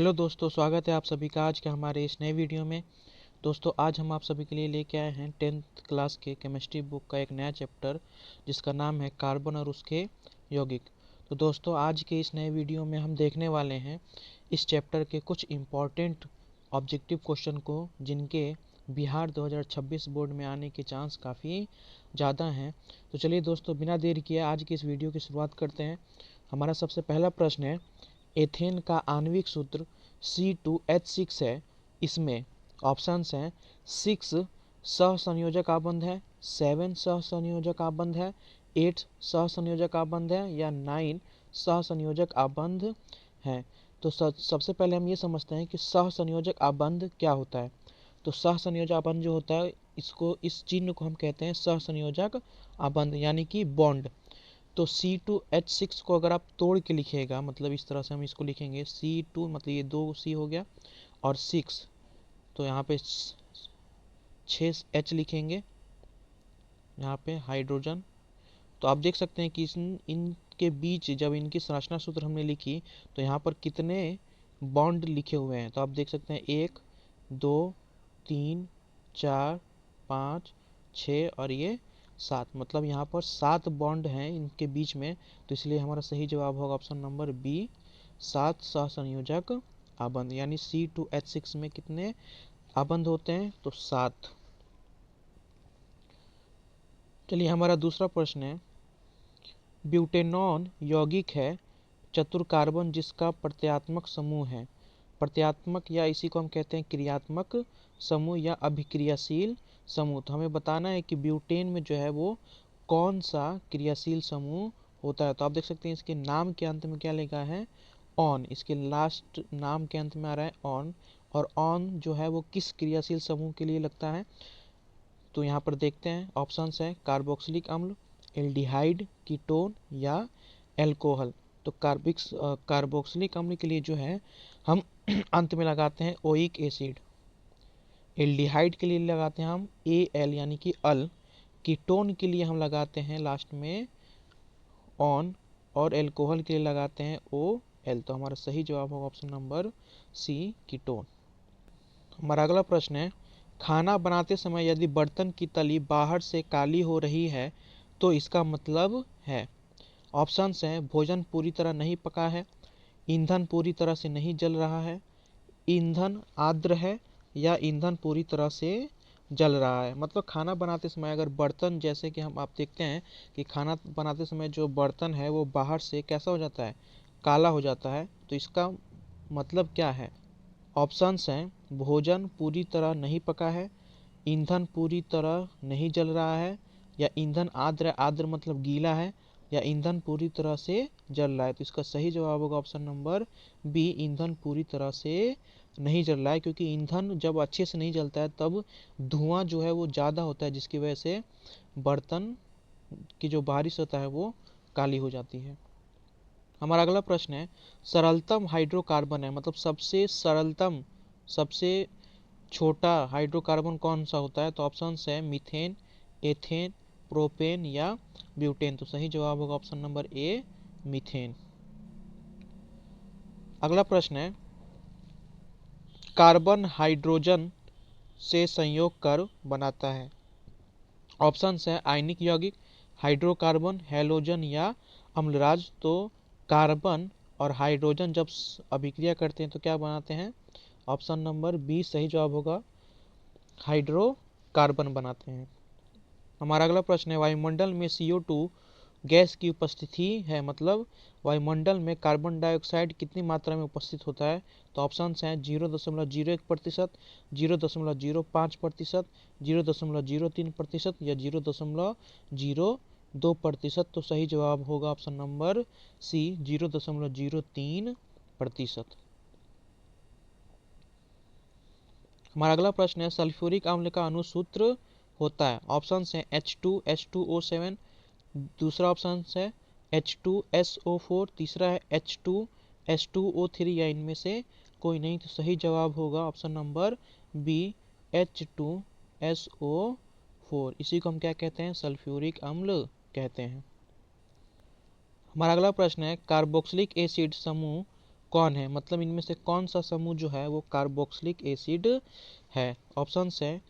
Hello दोस्तों, स्वागत है आप सभी का आज के हमारे इस नए वीडियो में। दोस्तों, आज हम आप सभी के लिए लेके आए हैं 10th क्लास के केमिस्ट्री बुक का एक नया चैप्टर जिसका नाम है कार्बन और उसके यौगिक। तो दोस्तों, आज के इस नए वीडियो में हम देखने वाले हैं इस चैप्टर के कुछ इम्पॉर्टेंट ऑब्जेक्टिव क्वेश्चन को जिनके बिहार 2026 बोर्ड में आने के चांस काफ़ी ज़्यादा हैं। तो चलिए दोस्तों, बिना देर किए आज की इस वीडियो की शुरुआत करते हैं। हमारा सबसे पहला प्रश्न है, एथेन का आणविक सूत्र C2H6 है। इसमें ऑप्शंस हैं 6 सहसंयोजक आबंध है, 7 सहसंयोजक आबंध है, 8 सहसंयोजक आबंध है या 9 सहसंयोजक आबंध है। तो सबसे पहले हम ये समझते हैं कि सहसंयोजक आबंध क्या होता है। तो सहसंयोजक आबंध जो होता है, इस चिन्ह को हम कहते हैं सहसंयोजक आबंध यानी कि बॉन्ड। तो C2H6 को अगर आप तोड़ के लिखिएगा, मतलब इस तरह से हम इसको लिखेंगे C2, मतलब ये 2 C हो गया और 6, तो यहाँ पे 6 H लिखेंगे, यहाँ पे हाइड्रोजन। तो आप देख सकते हैं कि इनके बीच जब इनकी संरचना सूत्र हमने लिखी तो यहाँ पर कितने बॉन्ड लिखे हुए हैं। तो आप देख सकते हैं 1 2 3 4 5 6 और ये 7, मतलब यहाँ पर 7 बॉन्ड हैं इनके बीच में। तो इसलिए हमारा सही जवाब होगा ऑप्शन नंबर बी, 7 सहसंयोजक आबंध। यानी C2H6 में कितने आबंध होते हैं? तो 7। चलिए, हमारा दूसरा प्रश्न है, ब्यूटेनॉन यौगिक है चतुर कार्बन जिसका प्रत्यात्मक समूह है। प्रत्यात्मक या इसी को हम कहते हैं क्रियात्मक समूह या अभिक्रियाशील समूह। तो हमें बताना है कि ब्यूटेन में जो है वो कौन सा क्रियाशील समूह होता है। तो आप देख सकते हैं इसके नाम के अंत में क्या लिखा है, ऑन। इसके लास्ट नाम के अंत में आ रहा है ऑन, और ऑन जो है वो किस क्रियाशील समूह के लिए लगता है। तो यहाँ पर देखते हैं ऑप्शंस हैं कार्बोक्सिलिक अम्ल, एल्डिहाइड, कीटोन या एल्कोहल। तो कार्बोक्सिलिक अम्ल के लिए जो है हम अंत में लगाते हैं ओइक एसिड, एल्डिहाइड के लिए लगाते हैं हम Al यानी कि अल, कीटोन के लिए हम लगाते हैं लास्ट में ऑन, और एल्कोहल के लिए लगाते हैं OL। तो हमारा सही जवाब होगा ऑप्शन नंबर सी, कीटोन। हमारा अगला प्रश्न है, खाना बनाते समय यदि बर्तन की तली बाहर से काली हो रही है तो इसका मतलब है। ऑप्शंस हैं भोजन पूरी तरह नहीं पका है, ईंधन पूरी तरह से नहीं जल रहा है, ईंधन आर्द्र है या ईंधन पूरी तरह से जल रहा है। मतलब खाना बनाते समय अगर बर्तन, जैसे कि आप देखते हैं कि खाना बनाते समय जो बर्तन है वो बाहर से कैसा हो जाता है, काला हो जाता है। तो इसका मतलब क्या है? ऑप्शंस हैं भोजन पूरी तरह नहीं पका है, ईंधन पूरी तरह नहीं जल रहा है या ईंधन आर्द्र, आर्द्र मतलब गीला है, या ईंधन पूरी तरह से जल रहा है। तो इसका सही जवाब होगा ऑप्शन नंबर बी, ईंधन पूरी तरह से नहीं जल रहा है। क्योंकि ईंधन जब अच्छे से नहीं जलता है तब धुआं जो है वो ज़्यादा होता है, जिसकी वजह से बर्तन की जो बाहरी सतह है वो काली हो जाती है। हमारा अगला प्रश्न है, सरलतम हाइड्रोकार्बन है, मतलब सबसे सरलतम, सबसे छोटा हाइड्रोकार्बन कौन सा होता है। तो ऑप्शन है मीथेन, एथेन, प्रोपेन या ब्यूटेन। तो सही जवाब होगा ऑप्शन नंबर ए, मीथेन। अगला प्रश्न है, कार्बन हाइड्रोजन से संयोग कर बनाता है। ऑप्शन है आयनिक यौगिक, हाइड्रोकार्बन, हैलोजन या अम्लराज। तो कार्बन और हाइड्रोजन जब अभिक्रिया करते हैं तो क्या बनाते हैं? ऑप्शन नंबर बी सही जवाब होगा, हाइड्रोकार्बन बनाते हैं। हमारा अगला प्रश्न है, वायुमंडल में CO2 गैस की उपस्थिति है, मतलब वायुमंडल में कार्बन डाइऑक्साइड कितनी मात्रा में उपस्थित होता है। तो ऑप्शन हैं 0.01%, 0.05%, 0.03% या 0.02%। तो सही जवाब होगा ऑप्शन नंबर सी, 0.03%। हमारा अगला प्रश्न है, सल्फ्यूरिक अम्ल का अणुसूत्र होता है। ऑप्शन है H2H2O7, दूसरा ऑप्शन है H2SO4, तीसरा है H2H2O3 या इनमें से कोई नहीं। तो सही जवाब होगा ऑप्शन नंबर बी, H2SO4। इसी को हम क्या कहते हैं? सल्फ्यूरिक अम्ल कहते हैं। हमारा अगला प्रश्न है, कार्बोक्सिलिक एसिड समूह कौन है, मतलब इनमें से कौन सा समूह जो है वो कार्बोक्सिलिक एसिड है। ऑप्शन है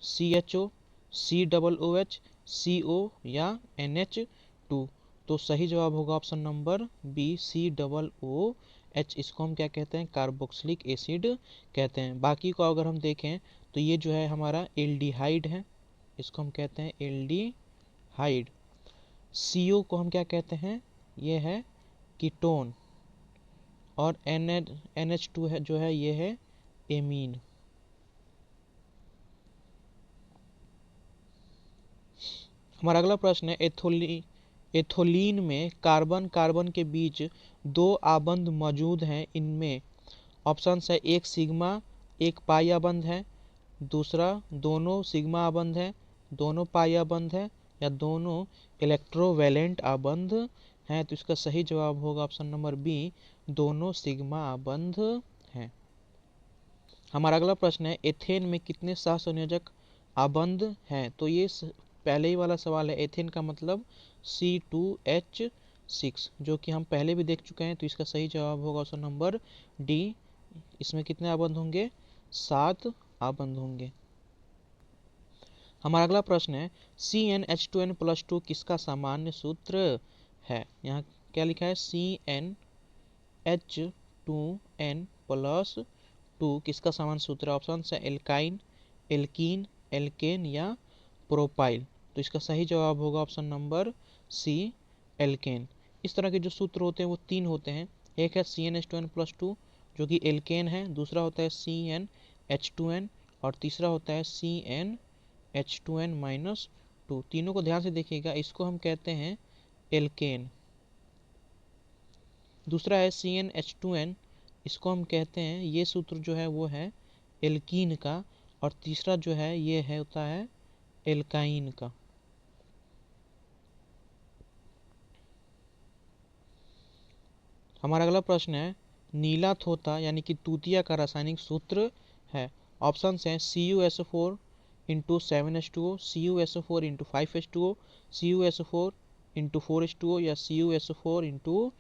CHO, COOH, CO या NH2। तो सही जवाब होगा ऑप्शन नंबर बी, COOH। इसको हम क्या कहते हैं, कार्बोक्सिलिक एसिड कहते हैं। बाकी को अगर हम देखें तो ये जो है हमारा एल्डिहाइड है, इसको हम कहते हैं एल्डिहाइड। CO को हम क्या कहते हैं, ये है कीटोन। और NH2 है जो है ये है एमीन। हमारा अगला प्रश्न है एथोलीन में कार्बन कार्बन के बीच दो आबंध मौजूद हैं, इनमें ऑप्शन है एक सिग्मा एक पाई आबंध है, दूसरा दोनों सिग्मा आबंध है, दोनों पाई आबंध है, या दोनों इलेक्ट्रोवैलेंट आबंध हैं। तो इसका सही जवाब होगा ऑप्शन नंबर बी, दोनों सिग्मा आबंध हैं। हमारा अगला प्रश्न है एथेन में कितने सहसंयोजक आबंध हैं। तो ये पहले ही वाला सवाल है। एथेन का मतलब C2H6, जो कि हम पहले भी देख चुके हैं। तो इसका सही जवाब होगा ऑप्शन नंबर डी। इसमें कितने आबंध होंगे, 7 आबंध होंगे। हमारा अगला प्रश्न है CnH2n+2 किसका सामान्य सूत्र है। यहाँ क्या लिखा है, CnH2n+2 किसका सामान्य सूत्र है। ऑप्शन है एल्काइन, एल्कीन, एल्केन या प्रोपाइल। तो इसका सही जवाब होगा ऑप्शन नंबर सी, एल्केन। इस तरह के जो सूत्र होते हैं वो 3 होते हैं। एक है CnH2n+2 जो कि एल्केन है, दूसरा होता है CnH2n और तीसरा होता है CnH2n-2। तीनों को ध्यान से देखिएगा, इसको हम कहते हैं एल्केन। दूसरा है CnH2n, इसको हम कहते हैं, ये सूत्र जो है वो है एल्कीन का। और तीसरा जो है ये है होता है एल्काइन का। हमारा अगला प्रश्न है नीला थोथा यानी कि तूतिया का रासायनिक सूत्र है। ऑप्शन हैं CuSO4 into 7H2O, CuSO4 into 5H2O, CuSO4 into 4H2O या CuSO4 इंटू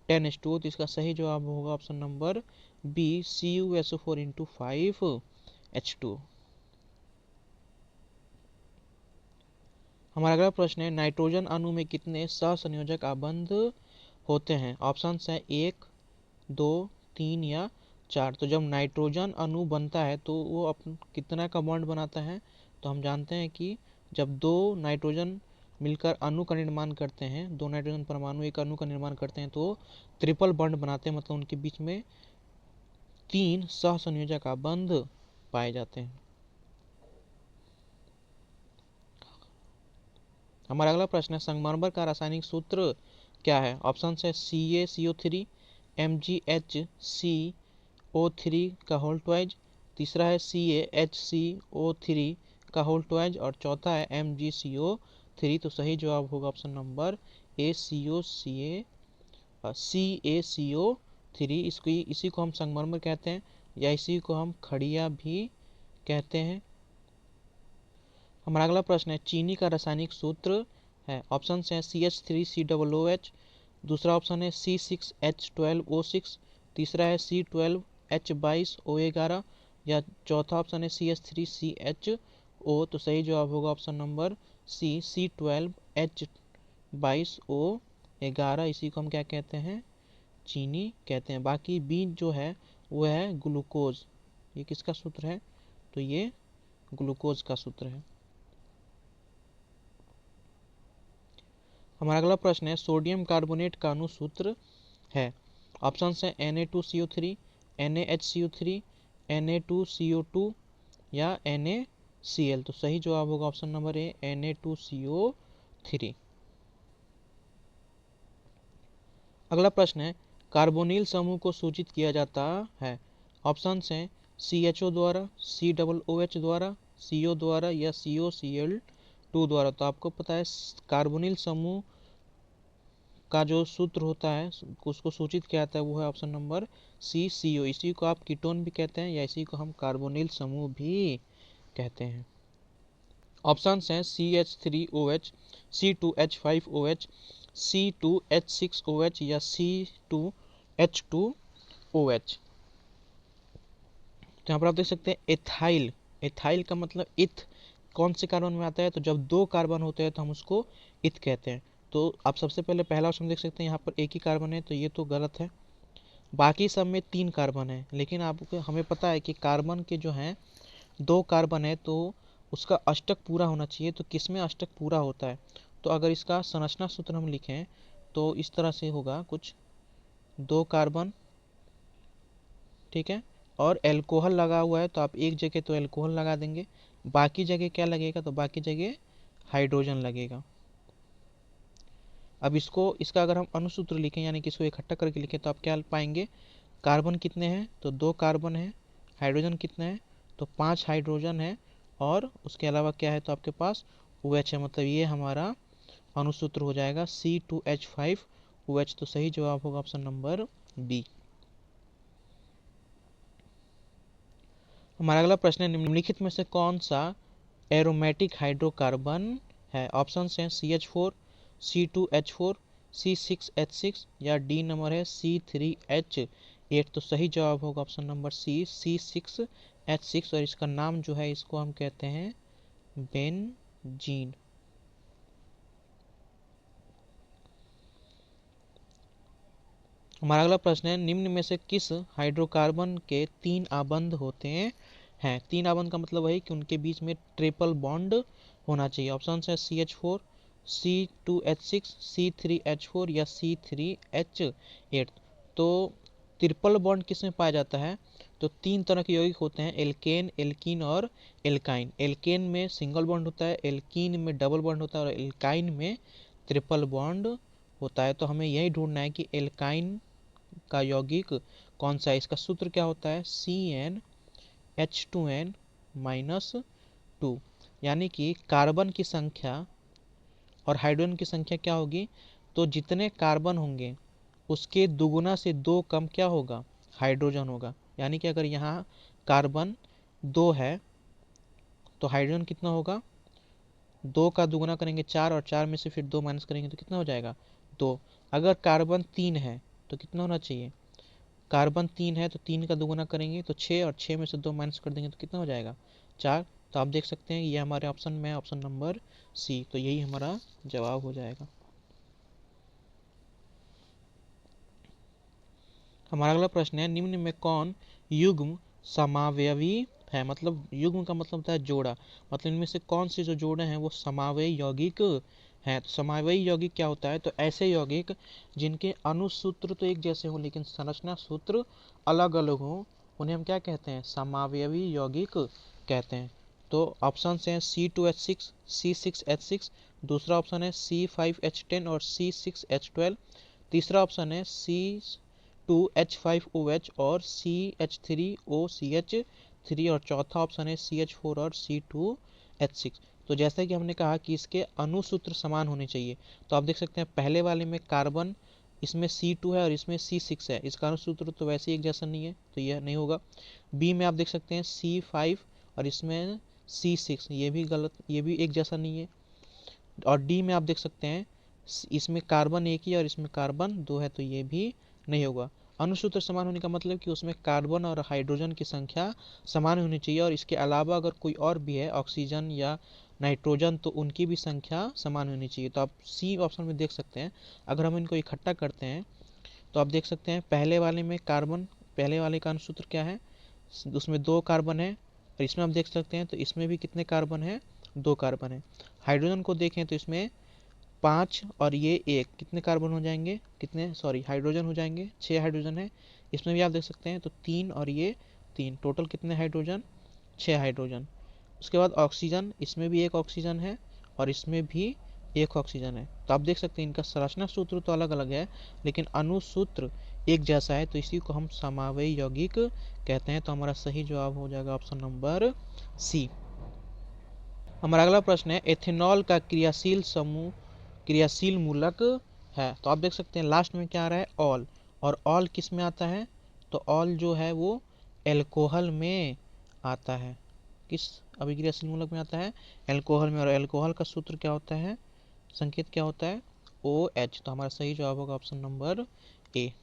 10H2O। तो इसका सही जवाब होगा option number B, CuSO4 into 5H2O। हमारा अगला प्रश्न है नाइट्रोजन अणु में कितने सहसंयोजक आबंध होते हैं। ऑप्शन है 1, 2, 3 या 4। तो जब नाइट्रोजन अणु बनता है तो वो कितना का बॉन्ड बनाता है। तो हम जानते हैं कि जब दो नाइट्रोजन मिलकर अणु का निर्माण करते हैं, दो नाइट्रोजन परमाणु एक अणु का निर्माण करते हैं, तो ट्रिपल बॉन्ड बनाते हैं, मतलब उनके बीच में 3 सहसंयोजक आबंध पाए जाते हैं। हमारा अगला प्रश्न है संगमरमर का रासायनिक सूत्र क्या है। ऑप्शन है CaCO3, MgHCO3 का होल ट्वाइज, तीसरा है CaHCO3 का होल ट्वाइज और चौथा है MgCO3। तो सही जवाब होगा ऑप्शन नंबर ए, CaCO3। इसी को हम संगमरमर कहते हैं या इसी को हम खड़िया भी कहते हैं। हमारा अगला प्रश्न है चीनी का रासायनिक सूत्र है। ऑप्शन है CH3COOH, दूसरा ऑप्शन है C6H12O6, तीसरा है C12H22O11 या चौथा ऑप्शन है CH3CHO। तो सही जवाब होगा ऑप्शन नंबर सी, C12H22O11। इसी को हम क्या कहते हैं, चीनी कहते हैं। बाकी बी जो है वो है ग्लूकोज। ये किसका सूत्र है, तो ये ग्लूकोज का सूत्र है। हमारा अगला प्रश्न है सोडियम कार्बोनेट का अणुसूत्र है। ऑप्शन है Na2CO3, NaHCO3, Na2CO2 या NaCl। तो सही जवाब होगा ऑप्शन नंबर ए, Na2CO3। अगला प्रश्न है कार्बोनिल समूह को सूचित किया जाता है। ऑप्शन हैं CHO द्वारा, COOH द्वारा, CO द्वारा या COCl2 द्वारा। तो आपको पता है कार्बोनिल समूह का जो सूत्र होता है उसको सूचित किया जाता है वो है ऑप्शन नंबर सी, CO। इसी को आप कीटोन भी कहते हैं या इसी को हम कार्बोनिल समूह भी कहते हैं। ऑप्शन हैं CH3OH, C2H5OH, C2H6OH या C2H2 OH। तो यहाँ पर आप देख सकते हैं एथाइल। एथाइल का मतलब इथ कौन से कार्बन में आता है, तो जब 2 कार्बन होते हैं तो हम उसको इथ कहते हैं। तो आप सबसे पहले पहला ऑप्शन देख सकते हैं, यहाँ पर एक ही कार्बन है तो ये तो गलत है। बाकी सब में 3 कार्बन है, लेकिन आपको हमें पता है कि कार्बन के जो हैं 2 कार्बन है तो उसका अष्टक पूरा होना चाहिए। तो किस में अष्टक पूरा होता है, तो अगर इसका संरचना सूत्र हम लिखें तो इस तरह से होगा कुछ, 2 कार्बन, ठीक है, और एल्कोहल लगा हुआ है तो आप एक जगह तो एल्कोहल लगा देंगे, बाकी जगह क्या लगेगा, तो बाकी जगह हाइड्रोजन लगेगा। अब इसका अगर हम अनुसूत्र लिखें यानी कि इसको इकट्ठा करके लिखें तो आप क्या पाएंगे, कार्बन कितने हैं, तो 2 कार्बन है, हाइड्रोजन कितने हैं, तो 5 हाइड्रोजन है, और उसके अलावा क्या है, तो आपके पास OH है। मतलब ये हमारा अनुसूत्र हो जाएगा C2H5OH। तो सही जवाब होगा ऑप्शन नंबर बी। हमारा अगला प्रश्न है, निम्नलिखित में से कौन सा एरोमेटिक हाइड्रोकार्बन है। ऑप्शन हैं CH4, C2H4, C6H6 या डी नंबर है C3H8। तो सही जवाब होगा ऑप्शन नंबर सी, C6H6। और इसका नाम जो है इसको हम कहते हैं बेंजीन। हमारा अगला प्रश्न है, निम्न में से किस हाइड्रोकार्बन के 3 आबंध होते हैं। 3 आबंध का मतलब वही कि उनके बीच में ट्रिपल बॉन्ड होना चाहिए। ऑप्शन है CH4, C2H6, C3H4 या C3H8। तो ट्रिपल बॉन्ड किस में पाया जाता है, तो 3 तरह के यौगिक होते हैं, एल्केन, एल्कीन और एल्काइन। एल्केन में सिंगल बॉन्ड होता है, एल्कीन में डबल बॉन्ड होता है और एल्काइन में ट्रिपल बॉन्ड होता है। तो हमें यही ढूंढना है कि एल्काइन का यौगिक कौन सा है। इसका सूत्र क्या होता है, CnH2n-2, यानी कि कार्बन की संख्या और हाइड्रोजन की संख्या क्या होगी, तो जितने कार्बन होंगे उसके दुगुना से 2 कम क्या होगा, हाइड्रोजन होगा। यानी कि अगर यहाँ कार्बन 2 है तो हाइड्रोजन कितना होगा, 2 का दुगुना करेंगे 4, और 4 में से फिर 2 माइनस करेंगे तो कितना हो जाएगा, 2। अगर कार्बन 3 है तो कितना होना चाहिए, कार्बन 3 है तो 3 का दुगुना करेंगे तो 6, और 6 में से 2 माइनस कर देंगे तो कितना हो जाएगा, 4। तो आप देख सकते हैं ये हमारे ऑप्शन में ऑप्शन नंबर सी। तो यही हमारा जवाब हो जाएगा। हमारा अगला प्रश्न है, निम्न में कौन युग्म समावयवी है। मतलब युग्म का मतलब होता है जोड़ा, मतलब इनमें से कौन से जो जोड़े हैं वो समावयवी यौगिक हैं। तो समावयवी यौगिक क्या होता है, तो ऐसे यौगिक जिनके अनुसूत्र तो एक जैसे हों लेकिन संरचना सूत्र अलग अलग हों, उन्हें हम क्या कहते हैं, समावयवी यौगिक कहते हैं। तो ऑप्शन हैं C2H6, C6H6, दूसरा ऑप्शन है C5H10 और C6H12, तीसरा ऑप्शन है C2H5OH और CH3OCH3, और चौथा ऑप्शन है CH4 और C2H6। तो जैसा कि हमने कहा कि इसके अनुसूत्र समान होने चाहिए, तो आप देख सकते हैं पहले वाले में कार्बन, इसमें C2 है और इसमें C6 है, इसका अनुसूत्र तो वैसे ही एक जैसा नहीं है तो यह नहीं होगा। बी में आप देख सकते हैं C5 और इसमें C6, ये भी गलत, ये भी एक जैसा नहीं है। और डी में आप देख सकते हैं इसमें कार्बन एक ही और इसमें कार्बन 2 है तो ये भी नहीं होगा। अनुसूत्र समान होने का मतलब कि उसमें कार्बन और हाइड्रोजन की संख्या समान होनी चाहिए, और इसके अलावा अगर कोई और भी है ऑक्सीजन या नाइट्रोजन तो उनकी भी संख्या समान होनी चाहिए। तो आप सी ऑप्शन में देख सकते हैं। अगर हम इनको इकट्ठा करते हैं तो आप देख सकते हैं पहले वाले में कार्बन, पहले वाले का अनुसूत्र क्या है, उसमें 2 कार्बन है, और इसमें आप देख सकते हैं तो इसमें भी कितने कार्बन है, 2 कार्बन है। हाइड्रोजन को देखें तो इसमें 5 और ये 1, कितने कार्बन हो जाएंगे, कितने सॉरी हाइड्रोजन हो जाएंगे, 6 हाइड्रोजन है। इसमें भी आप देख सकते हैं तो 3 और ये 3, टोटल कितने हाइड्रोजन, 6 हाइड्रोजन। उसके बाद ऑक्सीजन, इसमें भी एक ऑक्सीजन है और इसमें भी एक ऑक्सीजन है। तो आप देख सकते हैं इनका संरचना सूत्र तो अलग अलग है लेकिन अनुसूत्र एक जैसा है, तो इसी को हम समावयवी यौगिक कहते हैं। तो हमारा सही जवाब हो जाएगा ऑप्शन नंबर सी। हमारा अगला प्रश्न है, एथेनॉल का क्रियाशील मूलक है। तो आप देख सकते हैं लास्ट में क्या आ रहा है, ऑल, और ऑल किस में आता है, तो ऑल जो है वो एल्कोहल में आता है। किस अभिक्रियाशील मूलक में आता है, एल्कोहल में, और एल्कोहल का सूत्र क्या होता है, संकेत क्या होता है, OH। तो हमारा सही जवाब होगा ऑप्शन नंबर ए।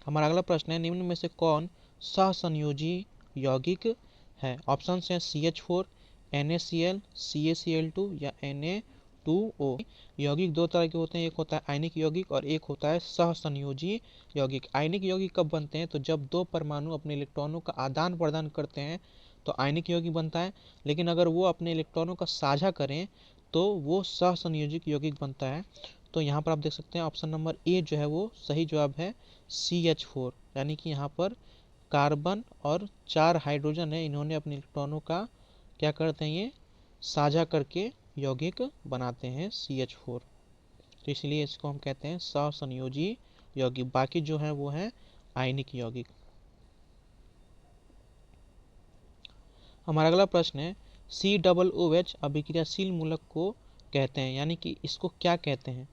हमारा अगला प्रश्न है, निम्न में से कौन सहसंयोजी यौगिक है? ऑप्शन है CH4, NaCl, CaCl2 या Na2O। यौगिक दो तरह के होते हैं, एक होता है आयनिक यौगिक और एक होता है सहसंयोजी यौगिक। आयनिक यौगिक कब बनते हैं? तो जब दो परमाणु अपने इलेक्ट्रॉनों का आदान प्रदान करते हैं तो आयनिक यौगिक बनता है, लेकिन अगर वो अपने इलेक्ट्रॉनों का साझा करें तो वो सहसंयोजिक यौगिक बनता है। तो यहाँ पर आप देख सकते हैं ऑप्शन नंबर ए जो है वो सही जवाब है CH4, यानी कि यहाँ पर कार्बन और 4 हाइड्रोजन है, इन्होंने अपने इलेक्ट्रॉनों का क्या करते हैं, ये साझा करके यौगिक बनाते हैं CH4। तो इसलिए इसको हम कहते हैं सहसंयोजी यौगिक। बाकी जो है वो है आयनिक यौगिक। हमारा अगला प्रश्न है, COOH अभिक्रियाशील मूलक को कहते हैं, यानी कि इसको क्या कहते हैं?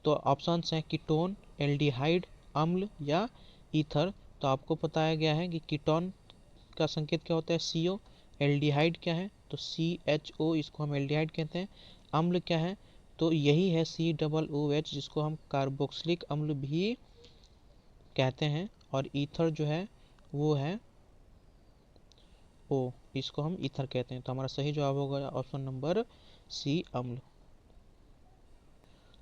तो ऑप्शंस हैं कीटोन, एल्डिहाइड, अम्ल या ईथर। तो आपको बताया गया है कि कीटोन का संकेत क्या होता है CO, एल्डिहाइड क्या है तो CHO, इसको हम एल्डिहाइड कहते हैं। अम्ल क्या है तो यही है COOH, जिसको हम कार्बोक्सिलिक अम्ल भी कहते हैं। और ईथर जो है वो है O, इसको हम ईथर कहते हैं। तो हमारा सही जवाब होगा ऑप्शन नंबर C, अम्ल।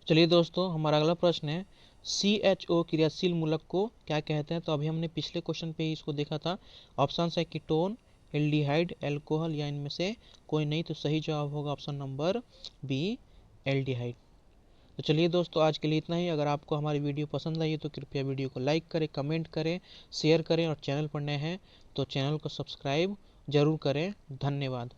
चलिए दोस्तों, हमारा अगला प्रश्न है, CHO क्रियाशील मूलक को क्या कहते हैं? तो अभी हमने पिछले क्वेश्चन पे ही इसको देखा था। ऑप्शन है कीटोन, एल्डिहाइड, एल्कोहल या इनमें से कोई नहीं। तो सही जवाब होगा ऑप्शन नंबर B, एल्डिहाइड। तो चलिए दोस्तों, आज के लिए इतना ही। अगर आपको हमारी वीडियो पसंद आई तो कृपया वीडियो को लाइक करें, कमेंट करें, शेयर करें और चैनल पर नए हैं तो चैनल को सब्सक्राइब जरूर करें। धन्यवाद।